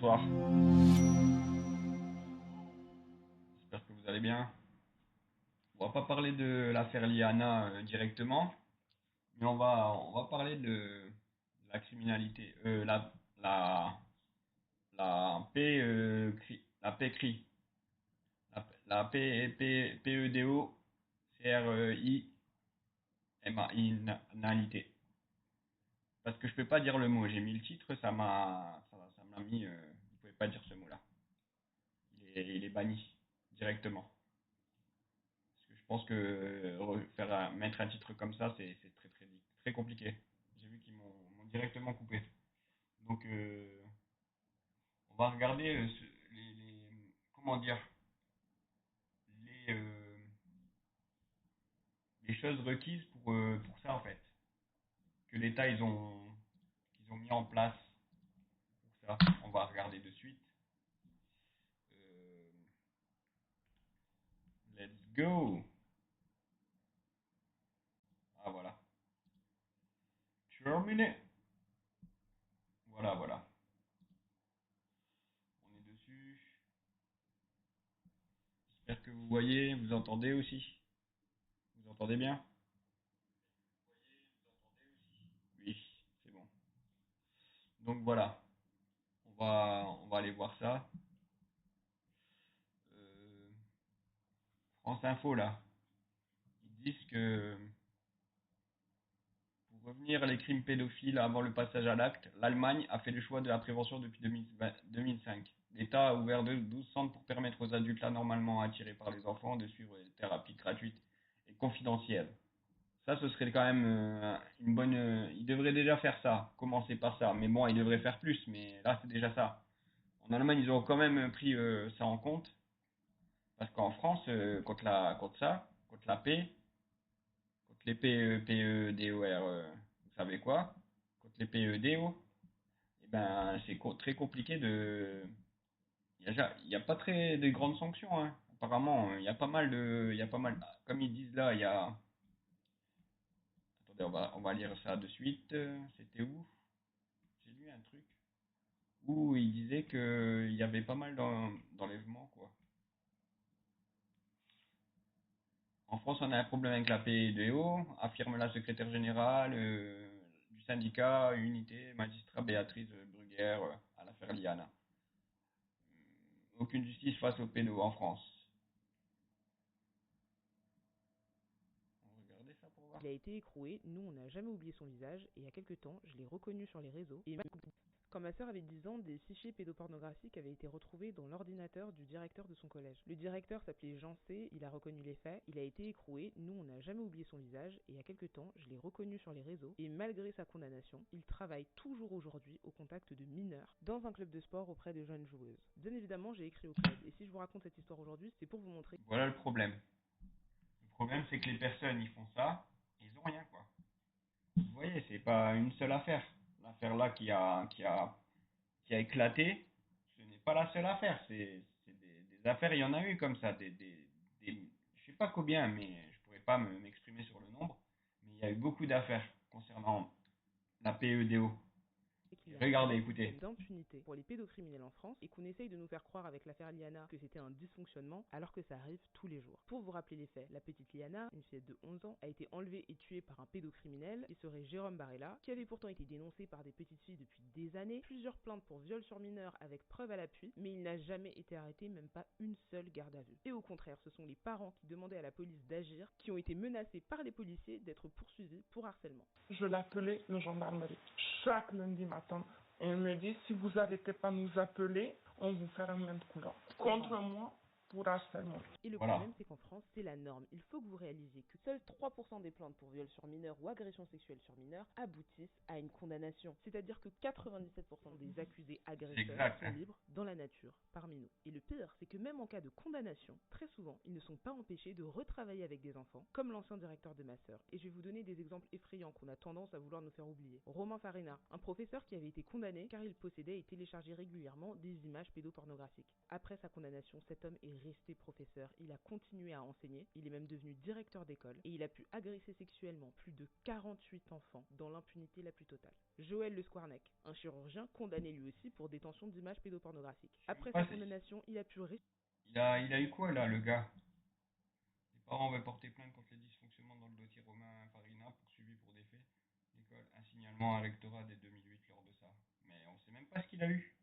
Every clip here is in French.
Bonsoir. J'espère que vous allez bien. On va pas parler de l'affaire Liana directement, mais on va parler de la criminalité, la, la P, la PCRI, la PEDO, criminalité. Parce que je peux pas dire le mot, j'ai mis le titre, ça m'a mis, vous pouvez pas dire ce mot-là. Il est banni directement. Parce que je pense que mettre un titre comme ça, c'est très, très, très compliqué. J'ai vu qu'ils m'ont directement coupé. Donc, on va regarder comment dire, les, euh, les choses requises pour ça, en fait. Que l'État, qu'ils ont mis en place pour ça. On va regarder de suite. Euh, let's go! Ah, voilà. Terminé. Voilà, voilà. On est dessus. J'espère que vous voyez, vous entendez aussi. Vous entendez bien? Oui, c'est bon. Donc voilà, on va aller voir ça. Euh, France Info là, ils disent que pour revenir les crimes pédophiles avant le passage à l'acte, l'Allemagne a fait le choix de la prévention depuis 2005. L'État a ouvert 12 centres pour permettre aux adultes anormalement attirés par les enfants de suivre des thérapies gratuites et confidentielles. Ça, ce serait quand même une bonne. Ils devraient déjà faire ça, commencer par ça. Mais bon, ils devraient faire plus, mais là, c'est déjà ça. En Allemagne, ils ont quand même pris ça en compte. Parce qu'en France, contre la P, contre les PEDOR, vous savez quoi? Contre les PEDO, eh ben, c'est très compliqué de. Il y a pas très de grandes sanctions, hein. Apparemment, il y a pas mal, comme ils disent là, il y a. Attendez, on va lire ça de suite. C'était où? J'ai lu un truc où il disait que il y avait pas mal d'enlèvements, quoi. En France, on a un problème avec la PDO, affirme la secrétaire générale du syndicat Unité Magistrat Béatrice Bruguère à l'affaire Liana. Aucune justice face aux pédos en France. On va regarder ça pour voir. Il a été écroué, nous on n'a jamais oublié son visage, et il y a quelques temps, je l'ai reconnu sur les réseaux, et quand ma sœur avait 10 ans, des fichiers pédopornographiques avaient été retrouvés dans l'ordinateur du directeur de son collège. Le directeur s'appelait Jean C, il a reconnu les faits, il a été écroué, nous on n'a jamais oublié son visage, et il y a quelques temps, je l'ai reconnu sur les réseaux, et malgré sa condamnation, il travaille toujours aujourd'hui au contact de mineurs, dans un club de sport auprès de jeunes joueuses. Bien évidemment, j'ai écrit au club, et si je vous raconte cette histoire aujourd'hui, c'est pour vous montrer. Voilà le problème. Le problème, c'est que les personnes, ils font ça, ils ont rien, quoi. Vous voyez, c'est pas une seule affaire. L'affaire là qui a éclaté, ce n'est pas la seule affaire. C'est des affaires, il y en a eu comme ça. Je sais pas combien, mais je pourrais pas m'exprimer sur le nombre. Mais il y a eu beaucoup d'affaires concernant la PEDO. Qu'il y a un Regardez, grand écoutez. système d'impunité pour les pédocriminels en France et qu'on essaye de nous faire croire avec l'affaire Liana que c'était un dysfonctionnement alors que ça arrive tous les jours. Pour vous rappeler les faits, la petite Liana, une fillette de 11 ans, a été enlevée et tuée par un pédocriminel qui serait Jérôme Barella, qui avait pourtant été dénoncé par des petites filles depuis des années, plusieurs plaintes pour viol sur mineur avec preuve à l'appui, mais il n'a jamais été arrêté, même pas une seule garde à vue. Et au contraire, ce sont les parents qui demandaient à la police d'agir, qui ont été menacés par les policiers d'être poursuivis pour harcèlement. Je l'appelais le gendarmerie chaque lundi matin. Et elle me dit, si vous n'arrêtez pas nous appeler, on vous fera un main de couleur. Contre moi, pour harcèlement. Et le Voilà. problème, c'est qu'en France, c'est la norme. Il faut que vous réalisiez que seuls 3% des plaintes pour viol sur mineur ou agression sexuelle sur mineur aboutissent à une condamnation. C'est-à-dire que 97% des accusés agresseurs sont libres dans la nature, parmi nous. Et le pire, c'est que même en cas de condamnation, très souvent, ils ne sont pas empêchés de retravailler avec des enfants, comme l'ancien directeur de ma sœur. Et je vais vous donner des exemples effrayants qu'on a tendance à vouloir nous faire oublier. Romain Farina, un professeur qui avait été condamné car il possédait et téléchargeait régulièrement des images pédopornographiques. Après sa condamnation, cet homme est resté professeur, il a continué à enseigner, il est même devenu directeur d'école et il a pu agresser sexuellement plus de 48 enfants dans l'impunité la plus totale. Joël Le Squarneck, un chirurgien condamné lui aussi pour détention d'images pédopornographiques. Après sa condamnation, il a pu... Il a eu quoi là, le gars? Les parents avaient porté plainte contre les dysfonctionnements dans le dossier Romain Farina, poursuivi pour des faits d'école. Un signalement à rectorat dès 2008 lors de ça. Mais on sait même pas ce qu'il a eu.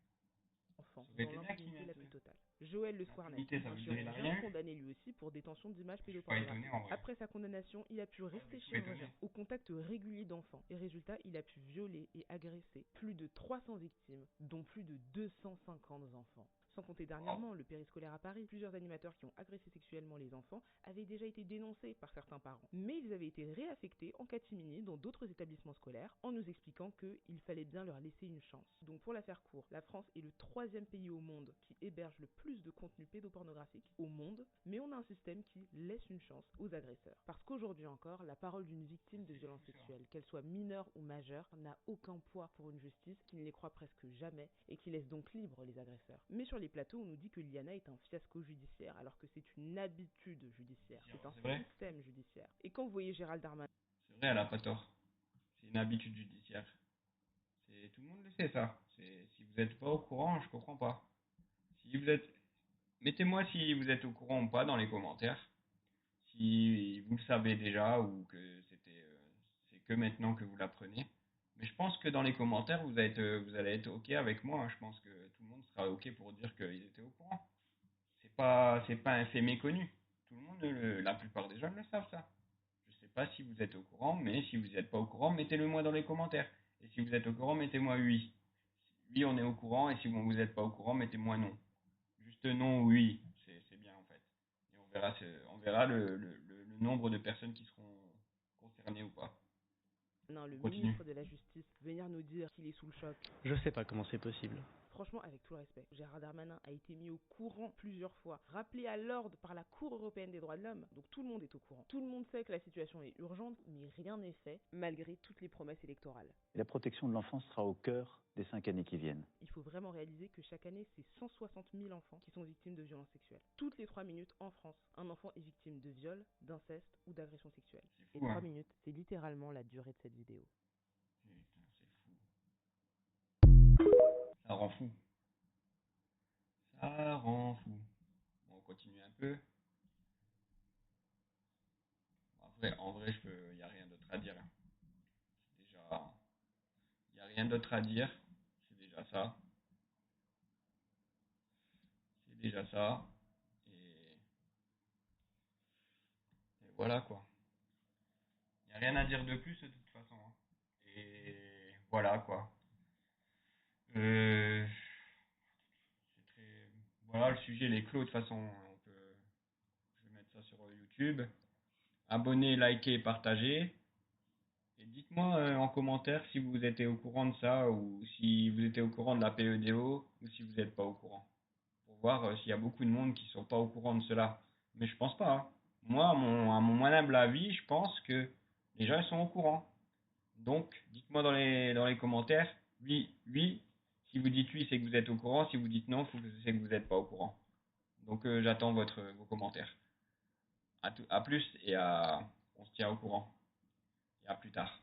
Enfant, Ça aurait dans été bien qu'il l'impunité la mette. plus totale. Joël Le Squarneck, L'impunité, ça un veut dire qu'il a rien chirurgien eu. condamné lui aussi pour détention d'images Je suis pas étonné pédopornographiques. en vrai. Après sa condamnation, il a pu rester Je suis pas étonné. chirurgien au contact régulier d'enfants. Et résultat, il a pu violer et agresser plus de 300 victimes, dont plus de 250 enfants. Sans compter dernièrement le périscolaire à Paris, plusieurs animateurs qui ont agressé sexuellement les enfants avaient déjà été dénoncés par certains parents. Mais ils avaient été réaffectés en catimini dans d'autres établissements scolaires en nous expliquant qu'il fallait bien leur laisser une chance. Donc pour la faire court, la France est le 3e pays au monde qui héberge le plus de contenu pédopornographique au monde, mais on a un système qui laisse une chance aux agresseurs. Parce qu'aujourd'hui encore, la parole d'une victime de violence sexuelle, qu'elle soit mineure ou majeure, n'a aucun poids pour une justice qui ne les croit presque jamais et qui laisse donc libres les agresseurs. Mais sur les plateaux, on nous dit que Liana est un fiasco judiciaire, alors que c'est une habitude judiciaire, c'est un système judiciaire. Et quand vous voyez Gérald Darmanin... C'est vrai, elle a pas tort. C'est une habitude judiciaire. Tout le monde le sait, ça. Si vous n'êtes pas au courant, je comprends pas. Si vous êtes... Mettez-moi si vous êtes au courant ou pas dans les commentaires. Si vous le savez déjà ou que c'est que maintenant que vous l'apprenez. Mais je pense que dans les commentaires, vous allez être OK avec moi. Je pense que tout le monde sera OK pour dire qu'ils étaient au courant. C'est pas un fait méconnu. Tout le monde, la plupart des gens le savent, ça. Je sais pas si vous êtes au courant, mais si vous n'êtes pas au courant, mettez-le moi dans les commentaires. Et si vous êtes au courant, mettez-moi oui. Oui, on est au courant, et si vous n'êtes pas au courant, mettez-moi non. Juste non ou oui, c'est bien en fait. Et on verra le nombre de personnes qui seront concernées ou pas. Non, le ministre de la Justice, venir nous dire qu'il est sous le choc. Je sais pas comment c'est possible. Franchement, avec tout le respect, Gérald Darmanin a été mis au courant plusieurs fois, rappelé à l'ordre par la Cour européenne des droits de l'homme, donc tout le monde est au courant. Tout le monde sait que la situation est urgente, mais rien n'est fait, malgré toutes les promesses électorales. La protection de l'enfance sera au cœur des 5 années qui viennent. Il faut vraiment réaliser que chaque année, c'est 160 000 enfants qui sont victimes de violences sexuelles. Toutes les 3 minutes, en France, un enfant est victime de viol, d'inceste ou d'agression sexuelle. Fou, et 3 minutes, c'est littéralement la durée de cette vidéo. Putain, c'est fou. Ça rend fou. Ça rend fou. Bon, on continue un peu. En vrai, il n'y a rien d'autre à dire. C'est déjà... Il n'y a rien d'autre à dire. C'est déjà ça. C'est déjà ça. Et voilà quoi. Il n'y a rien à dire de plus de toute façon. Et voilà quoi. C'est très... Voilà, le sujet il est clos de toute façon. Je vais mettre ça sur YouTube. Abonnez, likez, partagez. Et dites-moi en commentaire si vous étiez au courant de ça ou si vous étiez au courant de la PEDO ou si vous n'êtes pas au courant. Pour voir s'il y a beaucoup de monde qui ne sont pas au courant de cela. Mais je pense pas. Hein. Moi, à mon humble avis, je pense que les gens ils sont au courant. Donc, dites-moi dans les commentaires, oui, oui. Si vous dites oui, c'est que vous êtes au courant. Si vous dites non, c'est que vous n'êtes pas au courant. Donc, j'attends vos commentaires. À plus et on se tient au courant. Et à plus tard.